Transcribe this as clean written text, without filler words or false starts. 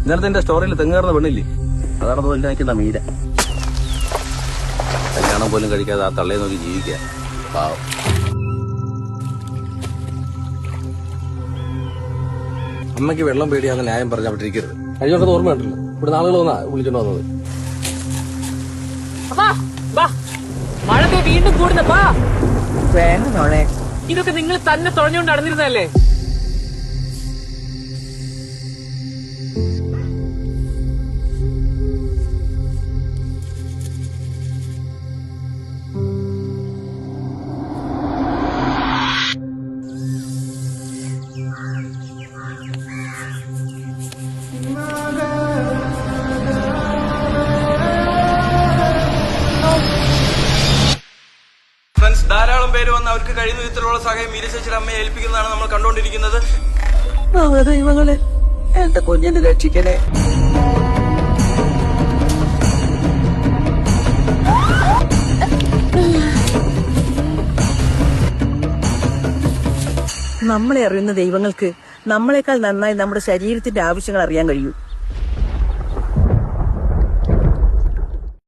ഇന്നലത്തെ എന്റെ സ്റ്റോറിയിൽ തെങ്ങേറുന്ന പെണ്ണില്ലേ, അതാണ് തോന്നി നിൽക്കുന്ന മീര. കല്യാണം പോലും കഴിക്കാതെ ആ തള്ളയെ നോക്കി ജീവിക്കുക. പാവം. അമ്മയ്ക്ക് വെള്ളം പേടിയാന്ന് ന്യായം പറഞ്ഞ് അവിടെ ഇരിക്കരുത്. കഴിഞ്ഞൊക്കെ ഓർമ്മയുണ്ടല്ലോ, ഇവിടെ നാളുകൾ വന്നാ വിളിച്ചോണ്ട് വന്നത്. മഴ വീണ്ടും കൂടുന്നപ്പാ. വേണ്ട മോളെ, ഇതൊക്കെ നിങ്ങൾ തന്നെ തുഴഞ്ഞുകൊണ്ട് നടന്നിരുന്നല്ലേ? ധാരാളം പേര് വന്ന് അവർക്ക് കഴിയുന്ന വിധത്തിലുള്ള സഹായം മീര ചേച്ചിയുടെ അമ്മയെ ഏൽപ്പിക്കുന്നതാണ് നമ്മൾ കണ്ടുകൊണ്ടിരിക്കുന്നത്. ദൈവങ്ങളെ, എന്റെ കുഞ്ഞിനെ രക്ഷിക്കണേ. നമ്മളെ അറിയുന്ന ദൈവങ്ങൾക്ക് നമ്മളെക്കാൾ നന്നായി നമ്മുടെ ശരീരത്തിന്റെ ആവശ്യങ്ങൾ അറിയാൻ കഴിയും.